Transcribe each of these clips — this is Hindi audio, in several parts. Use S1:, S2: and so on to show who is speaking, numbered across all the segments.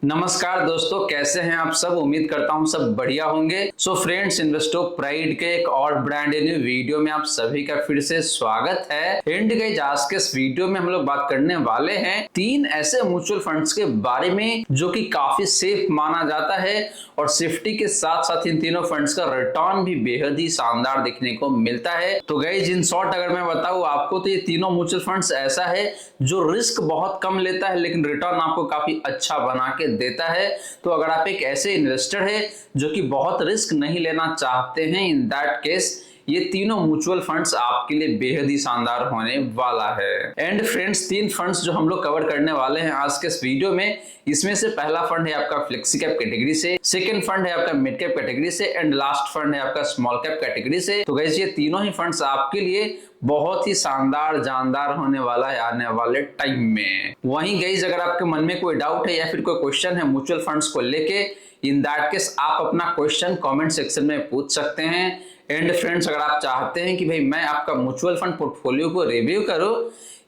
S1: नमस्कार दोस्तों, कैसे हैं आप सब। उम्मीद करता हूं सब बढ़िया होंगे। सो फ्रेंड्स, इन्वेस्टो प्राइड के एक और ब्रांड न्यू वीडियो में आप सभी का फिर से स्वागत है। एंड गाइस, आज के इस वीडियो में हम लोग बात करने वाले हैं तीन ऐसे म्यूचुअल फंड्स के बारे में जो कि काफी सेफ माना जाता है और सेफ्टी के साथ साथ इन तीनों फंड्स का रिटर्न भी बेहद ही शानदार देखने को मिलता है। तो गाइस, इन शॉर्ट अगर मैं बताऊं आपको तो ये तीनों म्यूचुअल फंड्स ऐसा है जो रिस्क बहुत कम लेता है लेकिन रिटर्न आपको काफी अच्छा बना के देता है। तो अगर आप एक ऐसे इन्वेस्टर है जो कि बहुत रिस्क नहीं लेना चाहते हैं, इन दैट केस ये तीनों म्यूचुअल फंड्स आपके लिए बेहद ही शानदार होने वाला है। एंड फ्रेंड्स, तीन फंड्स जो हम लोग कवर करने वाले हैं आज के इस वीडियो में, इसमें से पहला फंड है आपका फ्लेक्सी कैप कैटेगरी से, सेकंड फंड है आपका मिड कैप कैटेगरी से एंड लास्ट फंड है आपका स्मॉल कैप कैटेगरी से। तो गाइस, ये तीनों ही फंड्स आपके लिए बहुत ही शानदार जानदार होने वाला है आने वाले टाइम में। वहीं गाइस, अगर आपके मन में कोई डाउट है या फिर कोई क्वेश्चन है म्यूचुअल फंड्स को लेके, इन दैट केस आप अपना क्वेश्चन कमेंट सेक्शन में पूछ सकते हैं। एंड फ्रेंड्स, अगर आप चाहते हैं कि भाई मैं आपका म्यूचुअल फंड पोर्टफोलियो को रिव्यू करूं,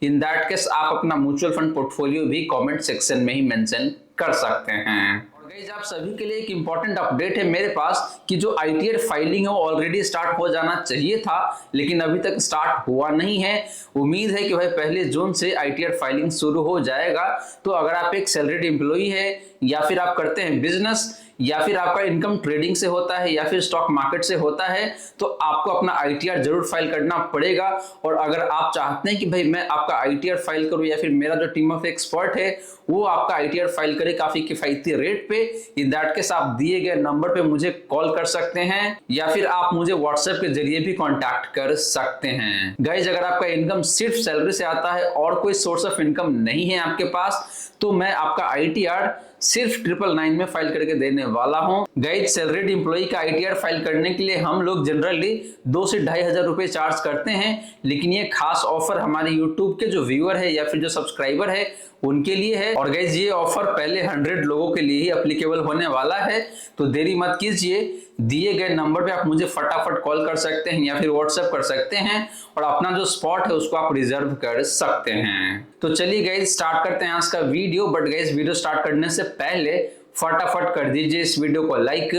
S1: इन दैट केस आप अपना म्यूचुअल फंड पोर्टफोलियो भी कमेंट सेक्शन में ही मेंशन कर सकते हैं। गाइस, आप सभी के लिए एक इंपॉर्टेंट अपडेट है मेरे पास कि जो आईटीआर फाइलिंग है वो ऑलरेडी स्टार्ट हो जाना चाहिए था लेकिन अभी तक स्टार्ट हुआ नहीं है। उम्मीद है कि भाई 1 जून से आईटीआर फाइलिंग शुरू हो जाएगा। तो अगर आप एक सैलरीड एम्प्लॉई है या फिर आप करते हैं बिजनेस या फिर आपका इनकम ट्रेडिंग से होता है या फिर स्टॉक मार्केट से होता है तो आपको अपना आईटीआर जरूर फाइल करना पड़ेगा। और अगर आप चाहते हैं कि भाई मैं आपका आईटीआर फाइल करूं या फिर मेरा जो टीम ऑफ एक्सपर्ट है वो आपका आईटीआर फाइल करे काफी किफायती रेट पे, इन दैट केस आप दिए गए नंबर पे मुझे कॉल कर सकते हैं या फिर आप मुझे व्हाट्सएप के जरिए भी कांटेक्ट कर सकते हैं। गाइस, अगर आपका इनकम सिर्फ सैलरी से आता है और कोई सोर्स ऑफ इनकम नहीं है आपके पास तो मैं आपका आईटीआर सिर्फ 999 में फाइल करके देने वाला हूं। गाइस, सैलरीड एम्प्लॉई का आईटीआर फाइल करने के लिए हम लोग जनरली 2 से 2,500 रुपए चार्ज करते हैं, लेकिन ये खास ऑफर हमारे यूट्यूब के जो व्यूअर है या फिर जो सब्सक्राइबर है उनके लिए है। और गाइस, ये ऑफर पहले 100 लोगों के लिए ही एप्लीकेबल होने वाला है। तो देरी मत कीजिए, दिए गए नंबर पे आप मुझे फटाफट कॉल कर सकते हैं या फिर व्हाट्सएप कर सकते हैं और अपना जो स्पॉट है उसको आप रिजर्व कर सकते हैं। तो चलिए गाइस, स्टार्ट करते हैं आज का video. But guys, video start करने से पहले फटाफट कर दीजिए इस वीडियो को लाइक।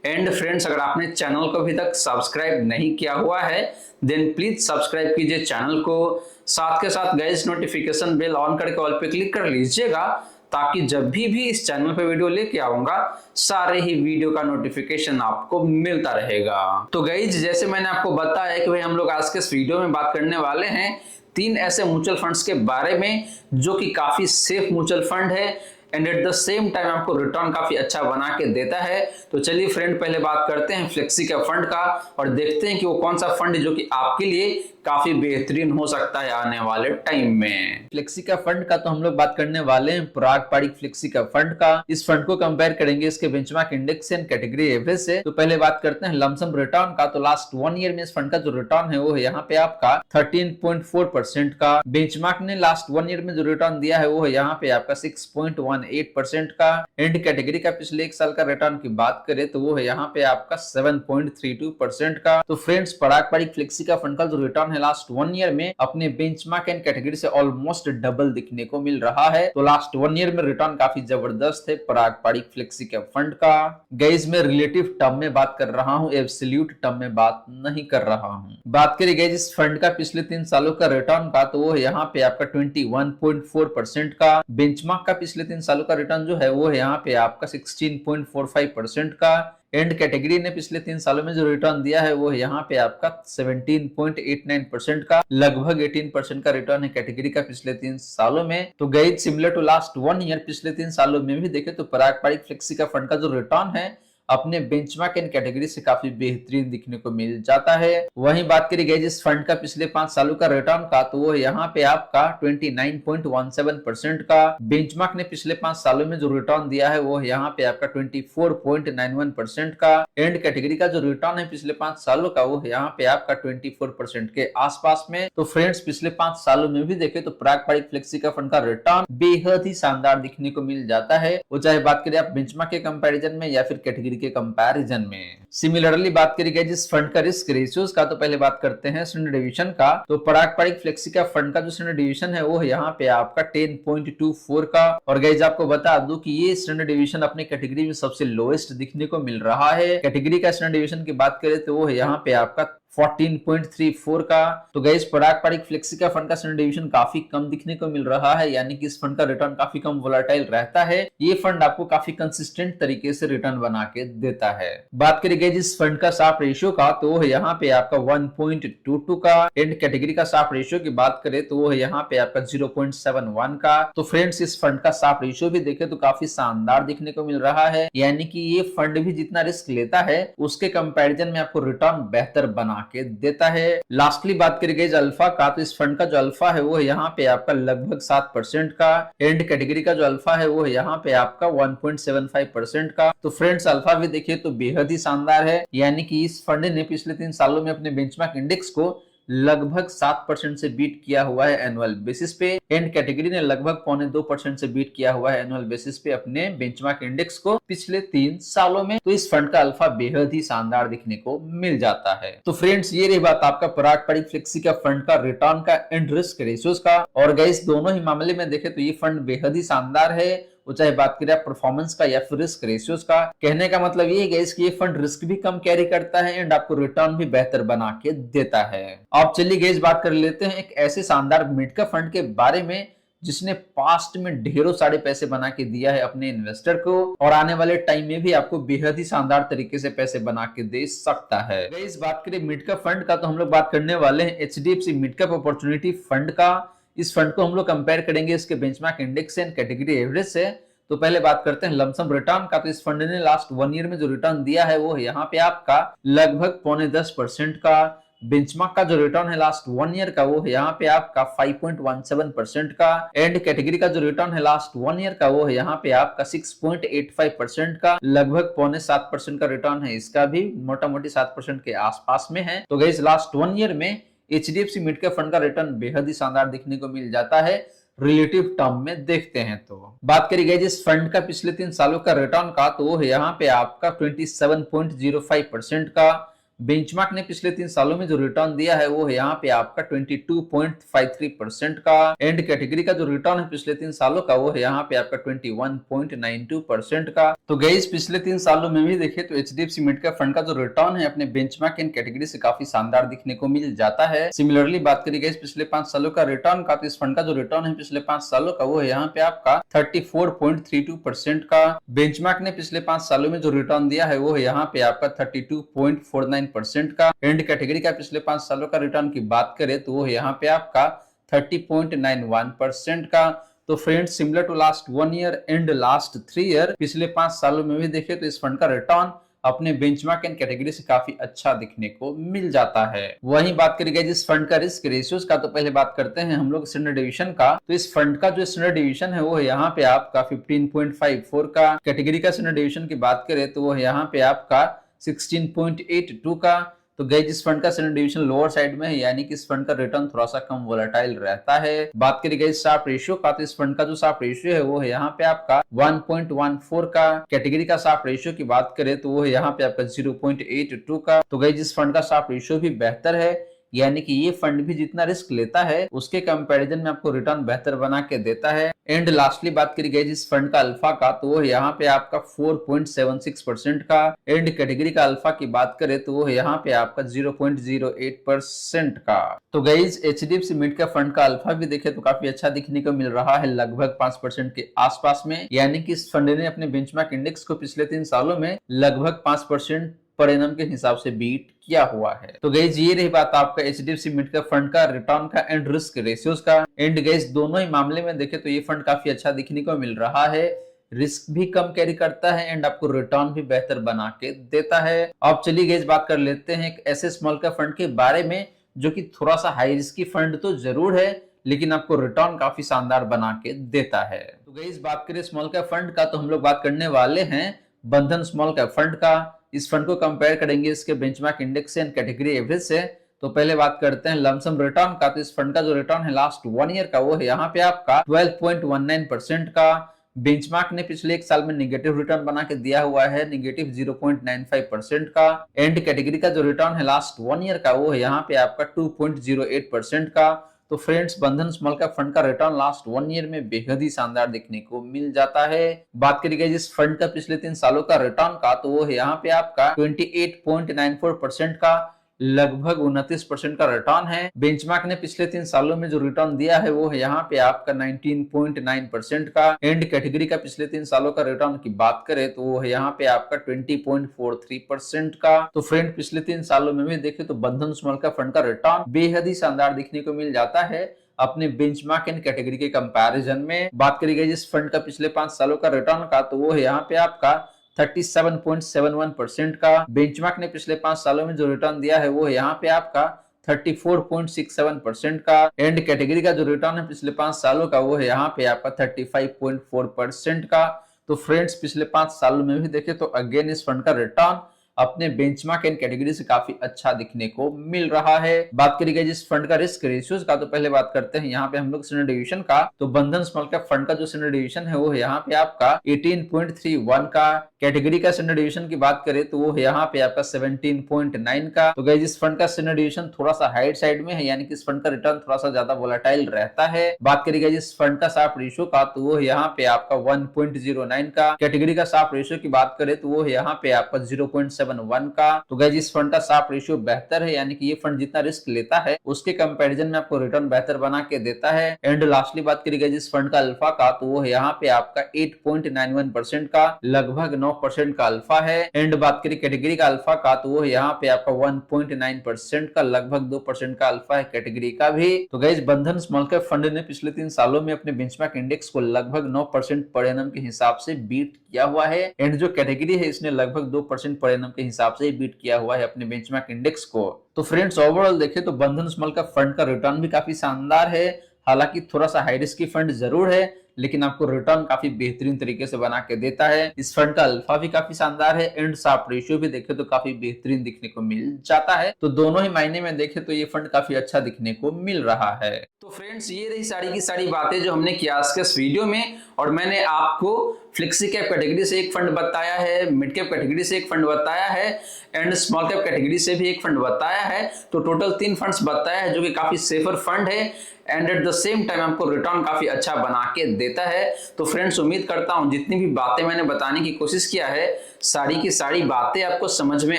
S1: एंड फ्रेंड्स, अगर आपने चैनल को अभी तक सब्सक्राइब नहीं किया हुआ है देन प्लीज सब्सक्राइब कीजिए चैनल को। साथ के साथ गाइस, नोटिफिकेशन बेल ऑन करके ऑल पे क्लिक कर लीजिएगा ताकि जब भी इस चैनल पे वीडियो लेके आऊंगा सारे ही वीडियो का नोटिफिकेशन आपको मिलता रहेगा। तो गाइस, जैसे मैंने आपको बताया कि भाई हम लोग आज के इस वीडियो में बात करने वाले हैं तीन ऐसे म्यूचुअल फंड्स के बारे में जो कि काफी सेफ म्यूचुअल फंड है and at the same time आपको रिटर्न काफी अच्छा बना के देता है। तो चलिए फ्रेंड, पहले बात करते हैं फ्लेक्सी कैप फंड का और देखते हैं कि वो कौन सा फंड है जो कि आपके लिए काफी बेहतरीन हो सकता है आने वाले टाइम में। फ्लेक्सी कैप फंड का तो हम लोग बात करने वाले हैं पराग पारिक फ्लेक्सी कैप फंड का। इस फंड को कंपेयर करेंगे इसके benchmark index and category average से। तो पहले बात करते हैं लमसम रिटर्न का। तो लास्ट 1 ईयर में इस फंड का जो रिटर्न है वो है यहाँ पे आपका 13.4% का। बेंचमार्क ने लास्ट 1 ईयर में जो रिटर्न दिया है वो है यहाँ पे आपका 6.18% का। एंड कैटेगरी का पिछले 1 साल का रिटर्न की बात करें तो वो है यहाँ पे आपका 7.32% का। तो फ्रेंड्स, पराग पारिक फ्लेक्सी का फंड का जो रिटर्न लास्ट 1 ईयर में अपने बेंचमार्क एंड कैटेगरी से ऑलमोस्ट डबल दिखने को मिल रहा है। तो लास्ट 1 ईयर में रिटर्न काफी जबरदस्त है पराग पारिक फ्लेक्सी कैप फंड का। गाइस, मैं रिलेटिव टर्म में बात कर रहा हूं, एब्सोल्यूट टर्म में बात नहीं कर रहा हूं। बात करें गाइस इस फंड का पिछले 3 सालों का रिटर्न का तो वो है यहाँ पे आपका 21.4% का। बेंचमार्क का पिछले 3 सालों का रिटर्न जो है वो है यहाँ पे आपका 16.45% का। एंड कैटेगरी ने पिछले 3 सालों में जो रिटर्न दिया है वो यहाँ पे आपका 17.89% का। लगभग 18% का रिटर्न है कैटेगरी का पिछले 3 सालों में। तो guys, similar to last 1 year पिछले 3 सालों में भी देखे तो पराग पारिक फ्लेक्सी का फंड का जो रिटर्न है अपने बेंचमार्क एंड कैटेगरी से काफी बेहतरीन दिखने को मिल जाता है। वहीं बात करी गई जिस फंड का पिछले 5 सालों का रिटर्न का तो वो यहाँ पे आपका 29.17% का। बेंचमार्क ने पिछले 5 सालों में जो रिटर्न दिया है वो यहाँ पे आपका 24.91% का। एंड कैटेगरी का जो रिटर्न है पिछले 5 सालों का वो यहाँ पे आपका 24% के आसपास में। तो फ्रेंड्स, पिछले 5 सालों में भी देखे तो पराग पारिक फ्लेक्सी का फंड का रिटर्न बेहद ही शानदार दिखने को मिल जाता है। वो चाहे बात करें आप बेंचमार्क के कंपैरिजन में या फिर कैटेगरी कैटेगरी के कंपैरिजन में। सिमिलरली बात करी गई जिस फंड का रिस्क रेशियोज का, तो पहले बात करते हैं स्टैंडर्ड डिवीजन का। तो पराग पारिक फ्लेक्सिका फंड का जो स्टैंडर्ड डिवीजन है वो यहाँ पे आपका 10.24 का। और गाइस आपको बता दूं कि ये स्टैंडर्ड डिवीजन अपने कैटेगरी में सबसे लोएस्ट दिखने को मिल रहा है। कैटेगरी का स्टैंडर्ड डिवीजन की बात करें तो वो यहाँ पे आपका 14.34 का। तो गाइस पराग पारिक फ्लेक्सिका फंड का स्टैंडर्ड डिवीजन काफी कम दिखने को मिल रहा है, यानी कि इस फंड का रिटर्न काफी कम वोलेटाइल रहता है। ये फंड आपको काफी कंसिस्टेंट तरीके से रिटर्न बना के देता है। बात करी गई जिस फंड का साफ रेशियो का, तो वो यहाँ पे आपका 1.22 का। एंड कैटेगरी का साफ रेशियो की बात करें तो वो यहाँ पे आपका 0.71 का। तो फ्रेंड्स इस फंड का साफ रेशियो भी देखे तो काफी शानदार दिखने को मिल रहा है, यानी कि ये फंड भी जितना रिस्क लेता है उसके कंपैरिजन में आपको रिटर्न बेहतर बना के देता है। लास्टली बात करी गई अल्फा का, तो इस फंड का जो अल्फा है वो यहाँ पे आपका लगभग 7% का। एंड कैटेगरी का जो अल्फा है वो यहाँ पे आपका 1.75% का। तो फ्रेंड्स अल्फा भी देखिए तो बेहद ही शानदार है, यानी कि इस फंड ने पिछले 3 सालों में अपने बेंचमार्क इंडेक्स को लगभग 7% से बीट किया हुआ है एनुअल बेसिस पे। एंड कैटेगरी ने लगभग 0.25% से बीट किया हुआ है एनुअल बेसिस पे अपने बेंचमार्क इंडेक्स को पिछले 3 सालों में। तो इस फंड का अल्फा बेहद ही शानदार दिखने को मिल जाता है। तो फ्रेंड्स ये रही बात आपका पराग पारिक फ्लेक्सिका फंड का रिटर्न का एंड रिस्क रेशियोज का। और गाइस दोनों ही मामले में देखें तो ये फंड बेहद ही शानदार है, वो चाहे बात करें परफॉर्मेंस का या फिर रिस्क रेशियोज का। कहने का मतलब ये है कि ये फंड रिस्क भी कम कैरी करता है एंड आपको रिटर्न भी बेहतर बना के देता है। अब चलिए गाइस बात कर लेते हैं एक ऐसे शानदार मिड कैप फंड के बारे में जिसने पास्ट में ढेरों सारे पैसे बना के दिया है अपने इन्वेस्टर को, और आने वाले टाइम में भी आपको बेहद ही शानदार तरीके से पैसे बना के दे सकता है। गाइस बात करें मिड कैप फंड का, तो हम लोग बात करने वाले हैं HDFC mid cap opportunity fund का। इस फंड को हम लोग कंपेयर करेंगे इसके benchmark index and category average से। तो पहले बात करते हैं लमसम रिटर्न का। तो इस फंड ने लास्ट 1 ईयर में जो रिटर्न दिया है वो यहाँ पे आपका लगभग 0.10% का। बेंचमार्क का जो रिटर्न है लास्ट 1 ईयर का वो यहाँ पे आपका 5.17% का। एंड कैटेगरी का जो रिटर्न है लास्ट 1 ईयर का वो है यहाँ पे आपका 6.85% का। लगभग 0.7% का रिटर्न है इसका भी, मोटा मोटी 7% के आसपास में है। तो गाइस लास्ट 1 ईयर में एचडीएफसी मिड कैप फंड का रिटर्न बेहद ही शानदार दिखने को मिल जाता है रिलेटिव टर्म में देखते हैं। तो बात करी गई जिस फंड का पिछले 3 सालों का रिटर्न का, तो वो है यहाँ पे आपका 27.05% का। बेंचमार्क ने पिछले 3 सालों में जो रिटर्न दिया है वो है यहाँ पे आपका 22.53% का। एंड कैटेगरी का जो रिटर्न है पिछले 3 सालों का वो है यहाँ पे आपका 21.92% का। तो गाइस पिछले 3 सालों में भी देखे तो एचडीएफसी मिड कैप फंड का जो रिटर्न है अपने बेंचमार्क एंड कैटेगरी से काफी शानदार दिखने को मिल जाता है। सिमिलरली बात करी गई पिछले 5 सालों का रिटर्न का, तो इस फंड का जो रिटर्न है पिछले 5 सालों का वो है यहाँ पे आपका 34.32% का। बेंचमार्क ने पिछले 5 सालों में जो रिटर्न दिया है वो है यहाँ पे आपका 32.49% का। एंड कैटेगरी का पिछले 5 सालों का रिटर्न की बात करें तो वो यहाँ पे आपका 30.91% का। तो friends similar to last 1 year and last 3 year, पिछले 5 सालों में भी देखें तो इस फंड का रिटर्न अपने बेंचमार्क एंड कैटेगरी से काफी अच्छा दिखने को मिल जाता है। वहीं बात करी गई जिस फंड का रिस्क रेशियोज का, तो पहले बात करते हैं हम लोग स्टैंडर्ड डिवीजन का। तो इस फंड का जो स्टैंडर्ड डिवीजन है वो है यहाँ पे आपका 15.54 का। कैटेगरी का स्टैंडर्ड डिवीजन की बात करें तो वो है यहाँ पे आपका 16.82 का। तो गई जिस फंड का स्टैंडर्ड डिवीजन लोअर साइड में है, यानी कि इस फंड का रिटर्न थोड़ा सा कम वोलेटाइल रहता है। बात करी गई शार्प रेशियो का, तो इस फंड का जो शार्प रेशियो है वो है यहाँ पे आपका 1.14 का। कैटेगरी का शार्प रेशियो की बात करें तो वो है यहाँ पे आपका 0.82 का। तो गई जिस फंड का शार्प रेशियो भी बेहतर है, यानी कि ये फंड भी जितना रिस्क लेता है उसके कंपैरिजन में आपको रिटर्न बेहतर बना के देता है। एंड लास्टली बात करी गई जिस फंड का अल्फा का, तो वो यहाँ पे आपका 4.76% का। एंड कैटेगरी का अल्फा की बात करें तो वो यहाँ पे आपका 0.08% का। तो guys HDFC mid cap fund का अल्फा भी देखे तो काफी अच्छा दिखने को मिल रहा है, लगभग 5% के आसपास में। यानी कि इस फंड ने अपने बेंचमार्क इंडेक्स को पिछले 3 सालों में लगभग 5% पर एनम के हिसाब से बीट किया हुआ है। तो गाइज ये रही बात आपका एचडीएफसी मिड कैप फंड का रिटर्न का एंड रिस्क रेशियोज का। एंड गाइज दोनों ही मामले में देखे तो ये फंड काफी अच्छा दिखने को मिल रहा है, रिस्क भी कम कैरी करता है एंड आपको रिटर्न भी बेहतर बना के देता है। अब चलिए गाइज बात कर लेते हैं एक ऐसे स्मॉल कैप फंड के बारे में जो कि थोड़ा सा हाई रिस्की फंड तो जरूर है लेकिन आपको रिटर्न काफी शानदार बना के देता है। तो गाइज बात करें स्मॉल कैप फंड का, तो हम लोग बात करने वाले हैं बंधन स्मॉल कैप फंड का। इस फंड को कंपेयर करेंगे इसके benchmark index and category average से। तो पहले बात करते हैं लमसम रिटर्न का, तो इस फंड का जो रिटर्न है लास्ट 1 ईयर का वो है यहाँ पे आपका 12.19% का। बेंचमार्क ने पिछले एक साल में निगेटिव रिटर्न बना के दिया हुआ है, निगेटिव 0.95% का। एंड कैटेगरी का जो रिटर्न है लास्ट 1 ईयर का वो है यहाँ पे आपका 2.08% का। तो फ्रेंड्स, बंधन स्मॉल कैप फंड का रिटर्न लास्ट 1 ईयर में बेहद ही शानदार देखने को मिल जाता है। बात करिएगा जिस फंड का पिछले 3 सालों का रिटर्न का, तो वो है यहाँ पे आपका 28.94% का, लगभग 29% का रिटर्न है। बेंचमार्क ने पिछले 3 सालों में जो रिटर्न दिया है वो है यहाँ पे आपका 19.9% का। एंड कैटेगरी का पिछले 3 सालों का रिटर्न की बात करें तो वो है यहाँ पे आपका 20.43% का। तो फ्रेंड, पिछले 3 सालों में भी देखें तो बंधन स्मॉल कैप फंड का रिटर्न बेहद ही शानदार देखने को मिल जाता है अपने बेंचमार्क एंड कैटेगरी के कंपैरिजन में। बात करिएगा जिस फंड का पिछले 5 सालों का रिटर्न का, तो वो है यहाँ पे आपका 37.71% का। बेंचमार्क ने पिछले 5 सालों में जो रिटर्न दिया है वो है यहाँ पे आपका 34.67% का। एंड कैटेगरी का जो रिटर्न है पिछले 5 सालों का वो है यहाँ पे आपका 35.4% का। तो फ्रेंड्स, पिछले 5 सालों में भी देखें तो अगेन इस फंड का रिटर्न अपने बेंचमार्क एंड कैटेगरी से काफी अच्छा दिखने को मिल रहा है। बात करिएगा जिस फंड का रिस्क रेशियोज का, तो पहले बात करते हैं यहाँ पे हम लोग स्टैंडर्ड डिवीजन का। तो बंधन स्मॉल कैप फंड का जो स्टैंडर्ड डिवीजन है वो है यहाँ पे आपका 18.31 का। कैटेगरी का स्टैंडर्ड डिवीजन की बात करें तो वो है यहाँ पे आपका 17.9 का। तो गाइस, इस फंड का स्टैंडर्ड डिवीजन थोड़ा सा हाइट साइड में है, यानी कि इस फंड का रिटर्न थोड़ा सा ज्यादा वोलेटाइल रहता है। बात करिएगा जिस फंड का शार्प रेशियो का, तो वो है यहाँ पे आपका 1.09 का। कैटेगरी का शार्प रेशियो की बात करें तो वो है यहाँ पे आपका 0.71 का। तो गाइस, इस फंड का शार्प रेशियो बेहतर है, यानी कि ये फंड जितना रिस्क लेता है उसके कंपैरिजन में आपको रिटर्न बेहतर बना के देता है। एंड लास्टली बात करिएगा जिस फंड का अल्फा का, तो वो है यहाँ पे आपका 8.91% का, लगभग 9% का अल्फा है। एंड बात करिए कैटेगरी का अल्फा का, तो वो है यहाँ पे आपका 1.9% का, लगभग 2% का अल्फा है कैटेगरी का भी। तो गाइस, बंधन स्मॉल कैप फंड ने पिछले 3 सालों में अपने बेंचमार्क इंडेक्स को लगभग 9% पर एनम के हिसाब से बीट किया हुआ है। एंड जो कैटेगरी है इसने लगभग 2% पर एनम के हिसाब से बीट किया हुआ है अपने बेंचमार्क इंडेक्स को। तो फ्रेंड्स, ओवरऑल देखें तो बंधन स्मॉल कैप फंड का रिटर्न भी काफी शानदार है। हालांकि थोड़ा सा हाई रिस्क फंड जरूर है, लेकिन आपको रिटर्न काफी बेहतरीन तरीके से बना के देता है। इस फंड का अल्फा भी काफी शानदार है, एंड शार्प रेशियो भी देखे तो काफी बेहतरीन दिखने को मिल जाता है। तो दोनों ही मायने में देखे तो ये फंड काफी अच्छा दिखने को मिल रहा है। तो फ्रेंड्स, ये रही सारी की सारी बातें जो हमने किया आज के इस वीडियो में। और मैंने आपको फ्लेक्सी कैप कैटेगरी से एक फंड बताया है, मिड कैप कैटेगरी से एक फंड बताया है, एंड स्मॉल कैप कैटेगरी से भी एक फंड बताया है। तो टोटल 3 फंड्स बताया है जो कि काफी सेफर फंड है and at the same time आपको रिटर्न काफी अच्छा बना के देता है। तो फ्रेंड्स, उम्मीद करता हूं जितनी भी बातें मैंने बताने की कोशिश किया है, सारी की सारी बातें आपको समझ में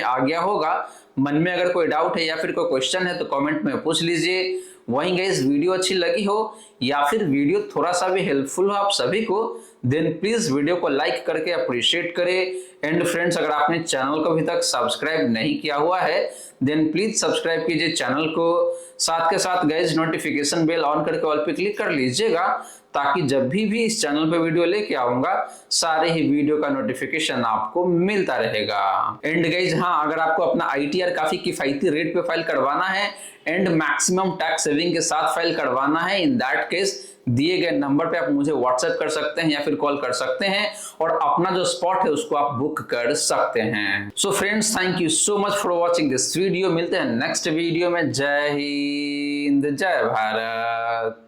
S1: आ गया होगा। मन में अगर कोई डाउट है या फिर कोई क्वेश्चन है तो कमेंट में पूछ लीजिए। वहीं गाइस, वीडियो अच्छी लगी हो या फिर वीडियो थोड़ा सा भी हेल्पफुल हो आप सभी को, देन प्लीज वीडियो को लाइक करके अप्रिशिएट करें। एंड फ्रेंड्स, अगर आपने चैनल को अभी तक सब्सक्राइब नहीं किया हुआ है देन प्लीज सब्सक्राइब कीजिए चैनल को। साथ के साथ गाइस, नोटिफिकेशन बेल ऑन करके ऑल पे क्लिक कर लीजिएगा, ताकि जब भी इस चैनल पे वीडियो लेके आऊंगा सारे ही वीडियो का नोटिफिकेशन आपको मिलता रहेगा। एंड गाइस, हाँ, अगर आपको अपना आईटीआर काफी किफायती रेट पे फाइल करवाना है एंड मैक्सिमम टैक्स सेविंग के साथ फाइल करवाना है, इन दैट केस दिए गए नंबर पे आप मुझे व्हाट्सएप कर सकते हैं या फिर कॉल कर सकते हैं और अपना जो स्पॉट है उसको आप बुक कर सकते हैं। So friends, thank you so much for watching this video. मिलते हैं नेक्स्ट वीडियो में। जय हिंद, जय भारत।